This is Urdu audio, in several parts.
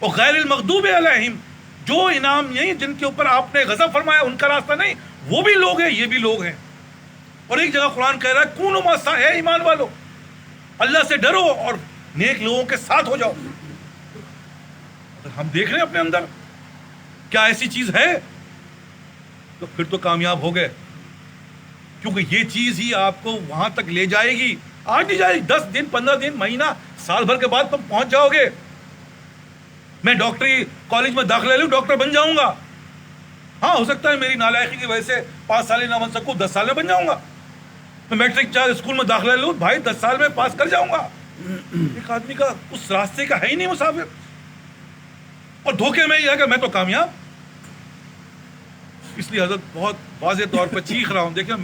اور غیر المغضوب علیہم، جو انعام نہیں جن کے اوپر آپ نے غضب فرمایا ان کا راستہ نہیں، وہ بھی لوگ ہیں، یہ بھی لوگ ہیں. اور ایک جگہ قرآن کہہ رہا ہے کونوا مع الصالحین، اے ایمان والو اللہ سے ڈرو اور نیک لوگوں کے ساتھ ہو جاؤ. اگر ہم دیکھ رہے ہیں اپنے اندر کیا ایسی چیز ہے تو پھر تو کامیاب ہو گئے، کیونکہ یہ چیز ہی آپ کو وہاں تک لے جائے گی. آج نہیں جائے گی، 10 دن 15 دن مہینہ سال بھر کے بعد تم پہنچ جاؤ گے. میں ڈاکٹری کالج میں داخلہ لوں ڈاکٹر بن جاؤں گا. ہاں ہو سکتا ہے میری نالائقی کی وجہ سے 5 سال نہ بن سکوں، 10 سال میں بن جاؤں گا. میں میٹرک اسکول میں داخلہ لوں بھائی 10 سال میں پاس کر جاؤں گا. ایک آدمی کا اس راستے کا ہے ہی نہیں مسافر، اور دھوکے میں یہ ہے کہ میں تو کامیاب. اس لیے حضرت بہت واضح طور پر چیخ رہا ہوں. دیکھیں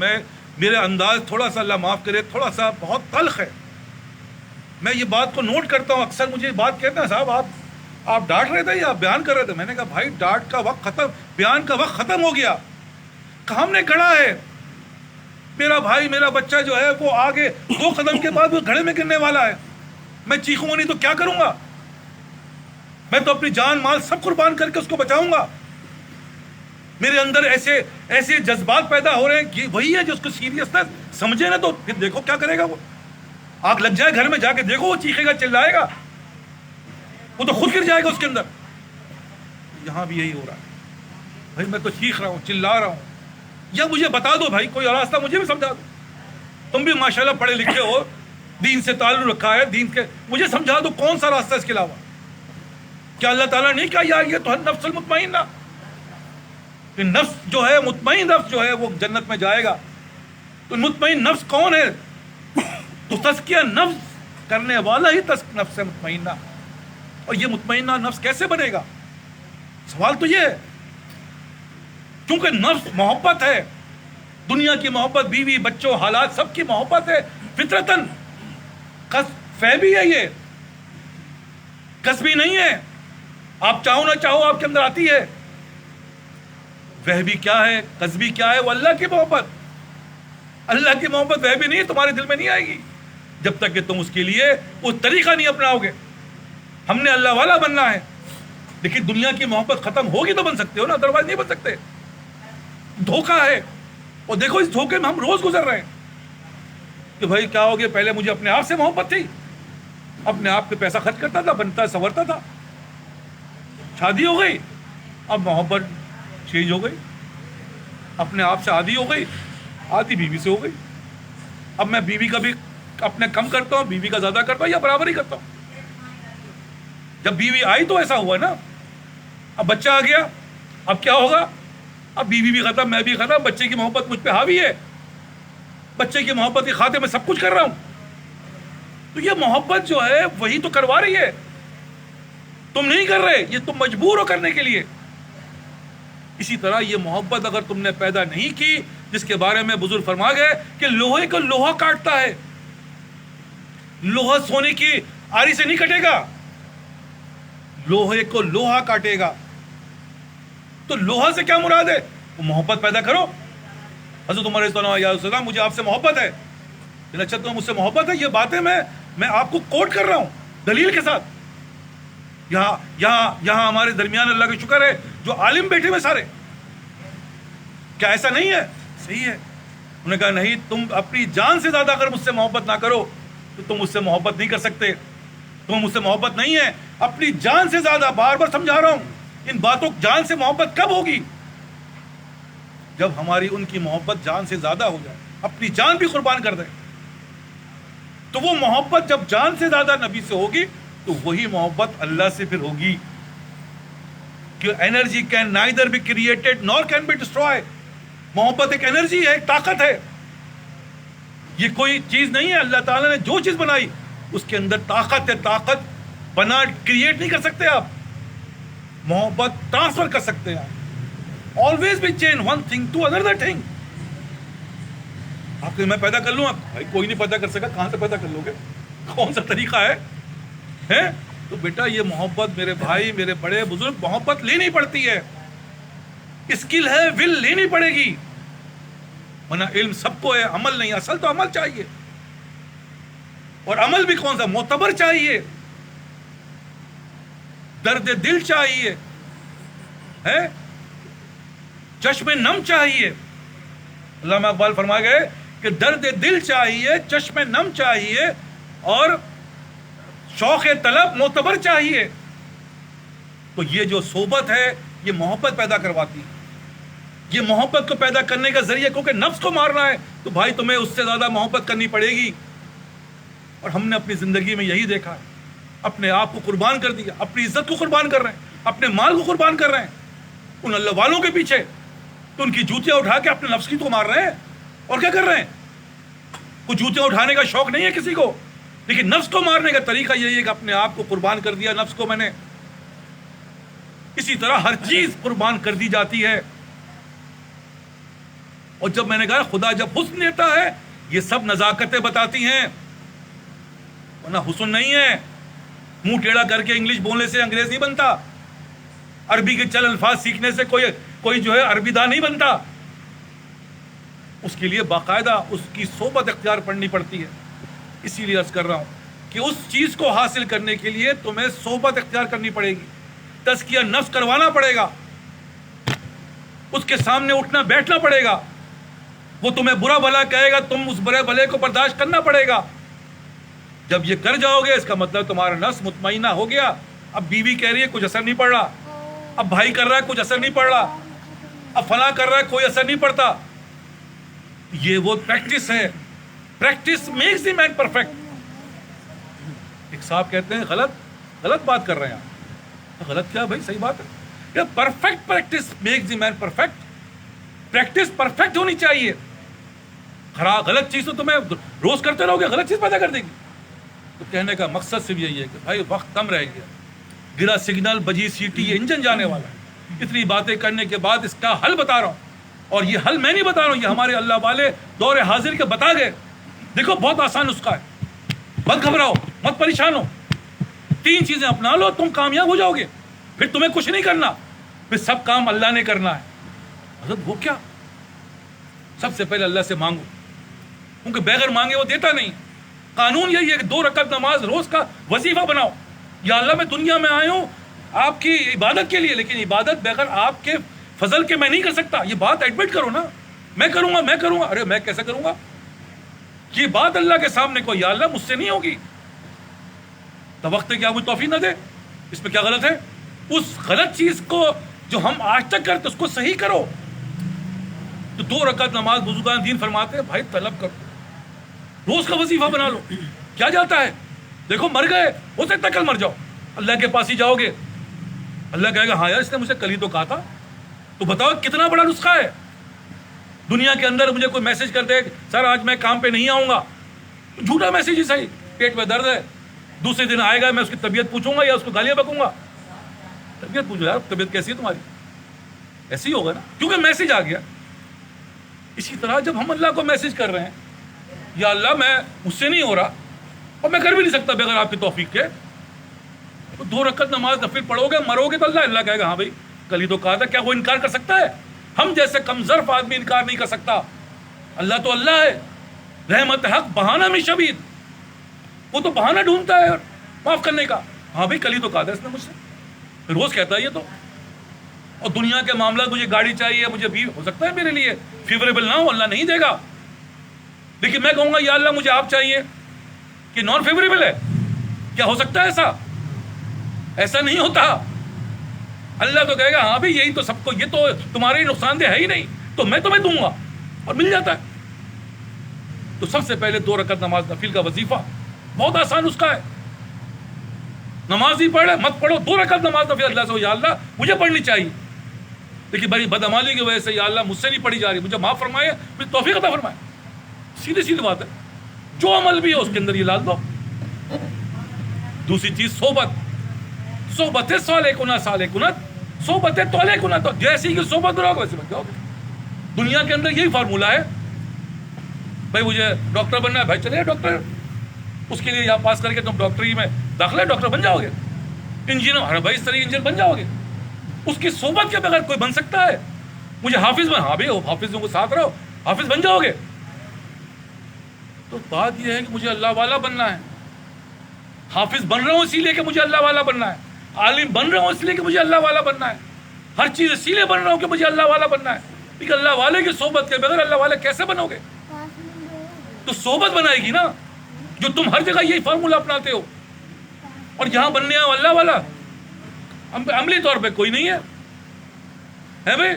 میرے انداز تھوڑا سا اللہ معاف کرے تھوڑا سا بہت تلخ ہے. میں یہ بات کو نوٹ کرتا ہوں، اکثر مجھے یہ بات کہتے ہیں صاحب آپ ڈانٹ رہے تھے یا بیان کر رہے تھے. میں نے کہا بھائی ڈانٹ کا وقت ختم، بیان کا وقت ختم ہو گیا. ہم نے گڑھا ہے، میرا بھائی میرا بچہ جو ہے وہ آگے 2 قدم کے بعد وہ گھڑے میں گرنے والا ہے. میں چیخوں گا نہیں تو کیا کروں گا؟ میں تو اپنی جان مال سب قربان کر کے اس کو بچاؤں گا. میرے اندر ایسے جذبات پیدا ہو رہے ہیں کہ وہی ہے جو اس کو سیریسنس سمجھے نا تو پھر دیکھو کیا کرے گا. وہ آگ لگ جائے گھر میں جا کے دیکھو، وہ چیخے گا چلائے گا، وہ تو خود گر جائے گا اس کے اندر. یہاں بھی یہی ہو رہا ہے. بھائی میں تو چیخ رہا ہوں چلا رہا ہوں، یا مجھے بتا دو بھائی کوئی راستہ مجھے بھی سمجھا دو. تم بھی ماشاءاللہ پڑھے لکھے ہو، دین سے تعلق رکھا ہے، دین کے مجھے سمجھا دو کون سا راستہ اس کے علاوہ. کیا اللہ تعالیٰ نہیں کہا یہ تو نفس المطمئنہ، کہ نفس جو ہے مطمئن نفس جو ہے وہ جنت میں جائے گا. تو مطمئن نفس کون ہے؟ تو تزکیہ نفس کرنے والا ہی نفس مطمئنہ. اور یہ مطمئنہ نفس کیسے بنے گا؟ سوال تو یہ ہے. کیونکہ نفس محبت ہے، دنیا کی محبت، بیوی بچوں حالات سب کی محبت ہے فطرتاً. فیبی ہے، یہ کسبی نہیں ہے. آپ چاہو نہ چاہو آپ کے اندر آتی ہے. وہبی کیا ہے، کسبی کیا ہے؟ وہ اللہ کی محبت. اللہ کی محبت وہبی نہیں، تمہارے دل میں نہیں آئے گی جب تک کہ تم اس کے لیے وہ طریقہ نہیں اپناؤ گے. ہم نے اللہ والا بننا ہے، لیکن دنیا کی محبت ختم ہوگی تو بن سکتے ہو نا، ادروائز نہیں بن سکتے. دھوکہ ہے. اور دیکھو اس دھوکے میں ہم روز گزر رہے ہیں کہ بھائی کیا ہو گیا، پہلے مجھے اپنے آپ سے محبت تھی، اپنے آپ پہ پیسہ خرچ کرتا تھا، بنتا سنورتا تھا، شادی ہو گئی اب محبت چینج ہو گئی، اپنے آپ سے عادی ہو گئی، عادی بیوی سے ہو گئی. اب میں بیوی کا بھی اپنے کم کرتا ہوں، بیوی کا زیادہ کرتا ہوں یا برابر ہی کرتا ہوں. جب بیوی آئی تو ایسا ہوا نا. اب بچہ آ گیا، اب کیا ہوگا؟ اب بیوی بھی ختم، میں بھی ختم، بچے کی محبت مجھ پہ حاوی ہے، بچے کی محبت کی خاطر میں سب کچھ کر رہا ہوں. تو یہ محبت جو ہے وہی تو کروا رہی ہے، تم نہیں کر رہے، یہ تم مجبور ہو کرنے کے لیے. اسی طرح یہ محبت اگر تم نے پیدا نہیں کی، جس کے بارے میں بزرگ فرما گئے کہ لوہے کو لوہا کاٹتا ہے، لوہا سونے کی آری سے نہیں کٹے گا، لوہے کو لوہا کاٹے گا. تو لوہا سے کیا مراد ہے؟ وہ محبت پیدا کرو. حضرت عمر رضی اللہ عنہ، یا رسول اللہ مجھے آپ سے محبت ہے. اچھا تو مجھ سے محبت ہے، یہ باتیں میں آپ کو کوٹ کر رہا ہوں دلیل کے ساتھ. یہاں ہمارے درمیان اللہ کا شکر ہے جو عالم بیٹھے ہوئے سارے. کیا ایسا نہیں ہے؟ صحیح ہے. انہوں نے کہا نہیں، تم اپنی جان سے زیادہ اگر مجھ سے محبت نہ کرو تو تم مجھ سے محبت نہیں کر سکتے. تم مجھ سے محبت نہیں ہے اپنی جان سے زیادہ. بار بار سمجھا رہا ہوں، ان باتوں جان سے محبت کب ہوگی؟ جب ہماری ان کی محبت جان سے زیادہ ہو جائے، اپنی جان بھی قربان کر دیں. تو وہ محبت جب جان سے زیادہ نبی سے ہوگی تو وہی محبت اللہ سے پھر ہوگی. کہ energy can neither be created nor can be destroy. محبت ایک انرجی ہے، ایک طاقت ہے. یہ کوئی چیز نہیں ہے. اللہ تعالیٰ نے جو چیز بنائی اس کے اندر طاقت ہے. طاقت بنا کریٹ نہیں کر سکتے آپ، محبت ٹرانسفر کر سکتے ہیں. Always be change one thing to another thing. آپ میں پیدا کر لوں، بھائی کوئی نہیں پیدا کر سکا، کہاں سے پیدا کر لو گے؟ کون سا طریقہ ہے؟ تو بیٹا یہ محبت میرے بھائی میرے بڑے بزرگ، محبت لینی پڑتی ہے. اسکل ہے، ول لینی پڑے گی، ورنہ علم سب کو ہے، عمل نہیں. اصل تو عمل چاہیے، اور عمل بھی کون سا؟ معتبر چاہیے. درد دل چاہیے ہے، چشم نم چاہیے. علامہ اقبال فرما گئے کہ درد دل چاہیے، چشم نم چاہیے، اور شوق طلب معتبر چاہیے. تو یہ جو صحبت ہے یہ محبت پیدا کرواتی ہے. یہ محبت کو پیدا کرنے کا ذریعہ، کیونکہ نفس کو مارنا ہے تو بھائی تمہیں اس سے زیادہ محبت کرنی پڑے گی. اور ہم نے اپنی زندگی میں یہی دیکھا ہے، اپنے آپ کو قربان کر دیا، اپنی عزت کو قربان کر رہے ہیں، اپنے مال کو قربان کر رہے ہیں ان اللہ والوں کے پیچھے. تو ان کی جوتیاں اٹھا کے اپنے نفس کی تو مار رہے ہیں. اور کیا کر رہے ہیں؟ کوئی جوتیاں اٹھانے کا شوق نہیں ہے کسی کو، لیکن نفس کو مارنے کا طریقہ یہی ہے کہ اپنے آپ کو قربان کر دیا نفس کو میں نے. اسی طرح ہر چیز قربان کر دی جاتی ہے. اور جب میں نے کہا خدا جب حسن دیتا ہے یہ سب نزاکتیں بتاتی ہیں، ورنہ حسن نہیں ہے. منہ ٹیڑھا کر کے انگلش بولنے سے انگریز نہیں بنتا، عربی کے چل الفاظ سیکھنے سے کوئی جو ہے عربی داں نہیں بنتا. اس کے لیے باقاعدہ اس کی صحبت اختیار پڑنی پڑتی ہے. اسی لیے عرض کر رہا ہوں کہ اس چیز کو حاصل کرنے کے لیے تمہیں صحبت اختیار کرنی پڑے گی، تزکیہ نفس کروانا پڑے گا، اس کے سامنے اٹھنا بیٹھنا پڑے گا. وہ تمہیں برا بھلا کہے گا، تم اس برے بھلے کو برداشت کرنا پڑے گا. جب یہ کر جاؤ گے اس کا مطلب تمہارا نفس مطمئنہ ہو گیا. اب بیوی کہہ رہی ہے کچھ اثر نہیں پڑ رہا، اب بھائی کر رہا ہے کچھ اثر نہیں پڑ رہا، اب فلاں کر رہا ہے کوئی اثر نہیں پڑتا. یہ وہ پریکٹس ہے. Practice makes the man perfect. ایک صاحب کہتے ہیں غلط بات کر رہے ہیں. غلط کیا بھائی؟ صحیح بات ہے. Perfect practice makes the man perfect. Practice perfect ہونی چاہیے. غلط چیز تو تمہیں روز کرتے رہو گے غلط چیز پیدا کر دے گی. تو کہنے کا مقصد صرف یہی ہے کہ بھائی وقت کم رہ گیا، گرا سگنل، بجی سیٹی، یہ انجن جانے والا ہے. اتنی باتیں کرنے کے بعد اس کا حل بتا رہا ہوں. اور یہ حل میں نہیں بتا رہا ہوں، یہ ہمارے اللہ والے دور حاضر کے بتا گئے. دیکھو بہت آسان نسخہ ہے. مت گھبراؤ، مت پریشان ہو. 3 چیزیں اپنا لو، تم کامیاب ہو جاؤ گے. پھر تمہیں کچھ نہیں کرنا، پھر سب کام اللہ نے کرنا ہے. حضرت وہ کیا؟ سب سے پہلے اللہ سے مانگو، کیونکہ بغیر مانگے وہ دیتا نہیں. قانون یہی ہے کہ 2 رکعت نماز روز کا وظیفہ بناؤ. یا اللہ میں دنیا میں آیا ہوں آپ کی عبادت کے لیے، لیکن عبادت بغیر آپ کے فضل کے میں نہیں کر سکتا. یہ بات ایڈمٹ کرو نا. میں کروں گا. ارے میں کیسے کروں گا؟ یہ بات اللہ کے سامنے کو، یا اللہ مجھ سے نہیں ہوگی. تو وقت کیا مجھے توفیق نہ دے؟ اس میں کیا غلط ہے؟ اس غلط چیز کو جو ہم آج تک کرتے اس کو صحیح کرو. تو 2 رکعت نماز بزرگان دین فرماتے ہیں بھائی طلب کرو، روز کا وظیفہ بنا لو. کیا جاتا ہے؟ دیکھو مر گئے، ہو سکتا ہے کل مر جاؤ، اللہ کے پاس ہی جاؤ گے. اللہ کہے گا ہاں یار اس نے مجھے کل ہی تو کہا تھا. تو بتاؤ کتنا بڑا نسخہ ہے. دنیا کے اندر مجھے کوئی میسج کر دے سر آج میں کام پہ نہیں آؤں گا، جھوٹا میسج ہی صحیح، پیٹ میں درد ہے، دوسرے دن آئے گا میں اس کی طبیعت پوچھوں گا یا اس کو گالیاں بکوں گا. طبیعت پوچھو یار، طبیعت کیسی ہے تمہاری؟ ایسی ہوگا نا، کیونکہ میسج آ گیا. اسی طرح جب ہم اللہ کو میسج کر رہے ہیں یا اللہ میں مجھ سے نہیں ہو رہا اور میں کر بھی نہیں سکتا بغیر آپ کی توفیق کے، تو 2 رکعت نماز نفل پڑھو گے، مرو گے تو اللہ کہے گا ہاں بھائی کل ہی تو کہا تھا. کیا وہ انکار کر سکتا ہے؟ ہم جیسے کم ظرف آدمی انکار نہیں کر سکتا. اللہ تو اللہ ہے، رحمت حق بہانہ میں شبید. وہ تو بہانہ ڈھونڈتا ہے معاف کرنے کا. ہاں بھائی کل ہی تو کہا تھا اس نے مجھ سے، روز کہتا ہے یہ تو. اور دنیا کے معاملات، مجھے گاڑی چاہیے، مجھے بھی ہو سکتا ہے میرے لیے فیوریبل نہ ہو، اللہ نہیں دے گا، لیکن میں کہوں گا یا اللہ مجھے آپ چاہیے کہ نان فیوریبل ہے. کیا ہو سکتا ہے ایسا نہیں ہوتا. اللہ تو کہے گا ہاں بھائی یہی تو سب کو، یہ تو تمہارے نقصان دہ ہے ہی نہیں، تو میں تمہیں دوں گا، اور مل جاتا ہے. تو سب سے پہلے 2 رکعت نماز نفل کا وظیفہ بہت آسان اس کا ہے. نماز ہی پڑھے مت پڑھو، 2 رکعت نماز نفل اللہ سے یا اللہ مجھے پڑھنی چاہیے، لیکن بڑی بدعمالی کی وجہ سے یا اللہ مجھ سے نہیں پڑھی جا رہی، مجھے معاف فرمائے، مجھے توفیق عطا فرمائے. سیدھی بات ہے. جو عمل بھی ہے اس کے اندر یہ لا دو. دوسری چیز صحبت صالح کنت، صحبت تولے کنت. جیسی کہ صحبت بناؤ ویسے بن جاؤ گے. دنیا کے اندر یہی فارمولہ ہے. بھائی مجھے ڈاکٹر بننا ہے، بھائی چلے ڈاکٹر، اس کے لیے یہاں پاس کر کے تم ڈاکٹری میں داخلہ ڈاکٹر بن جاؤ گے. انجینئر، ارے بھائی اس طرح انجینئر بن جاؤ گے. اس کی صحبت کے بغیر کوئی بن سکتا ہے؟ مجھے حافظ بن، ہاں بھائی حافظوں کو ساتھ رہو، حافظ بن جاؤ گے. تو بات یہ ہے کہ مجھے اللہ والا بننا ہے. حافظ بن رہا ہوں اسی لیے کہ مجھے اللہ والا بننا ہے. عالم بن رہا ہوں اس لیے کہ مجھے اللہ والا بننا ہے، ہر چیز اسی لیے بن رہا ہوں کہ مجھے اللہ والا بننا ہے. لیکن اللہ والے کی صحبت کے بغیر اللہ والے کیسے بنو گے؟ تو صحبت بنائے گی نا. جو تم ہر جگہ یہی فارمولہ اپناتے ہو اور یہاں بننے آؤ اللہ والا، عملی طور پہ کوئی نہیں ہے بھائی،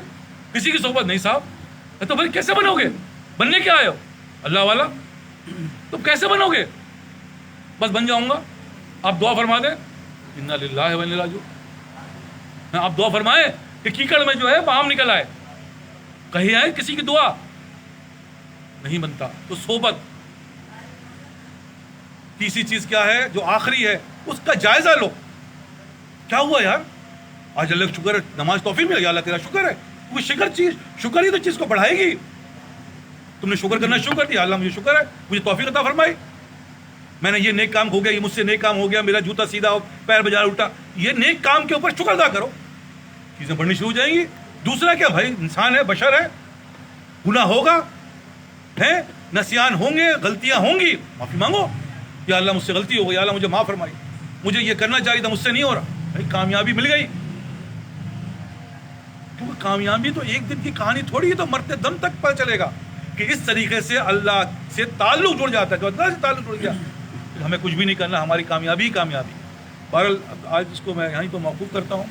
کسی کی صحبت نہیں صاحب. تو پھر کیسے بنو گے؟ بننے کیا آئے ہو؟ اللہ والا. تو کیسے بنو گے؟ بس بن جاؤں گا. آپ دعا فرما دیں انا للہ و انا الیہ راجعون. آپ دعا فرمائیں کہ کیکڑ میں جو ہے بام نکل آئے، کہیں آئے کسی کی دعا نہیں بنتا. تو صحبت. تیسری چیز کیا ہے جو آخری ہے، اس کا جائزہ لو. کیا ہوا یار؟ آج اللہ کا شکر ہے، نماز توفیق مل گیا، اللہ تیرا شکر ہے. وہ شکر ہی تو چیز کو بڑھائے گی. تم نے شکر کرنا شروع کر دیا، اللہ مجھے شکر ہے، مجھے توفیق عطا فرمائی، میں نے یہ نیک کام ہو گیا، یہ مجھ سے نیک کام ہو گیا، میرا جوتا سیدھا ہو، پیر بجا الٹا. یہ نیک کام کے اوپر شکر ادا کرو، چیزیں بڑھنی شروع ہو جائیں گی. دوسرا کیا بھائی، انسان ہے، بشر ہے، گناہ ہوگا ہے، نسیان ہوں گے، غلطیاں ہوں گی، معافی مانگو. یا اللہ مجھ سے غلطی ہو گئی، یا اللہ مجھے معاف فرمائی، مجھے یہ کرنا چاہیے تھا، مجھ سے نہیں ہو رہا. بھائی کامیابی مل گئی. کیونکہ کامیابی تو ایک دن کی کہانی تھوڑی ہے، تو مرتے دم تک پتہ چلے گا کہ اس طریقے سے اللہ سے تعلق جڑ جاتا ہے. جو اللہ سے تعلق جڑ گیا، ہمیں کچھ بھی نہیں کرنا، ہماری کامیابی ہی کامیابی. بہرحال آج اس کو میں یہیں تو موقوف کرتا ہوں.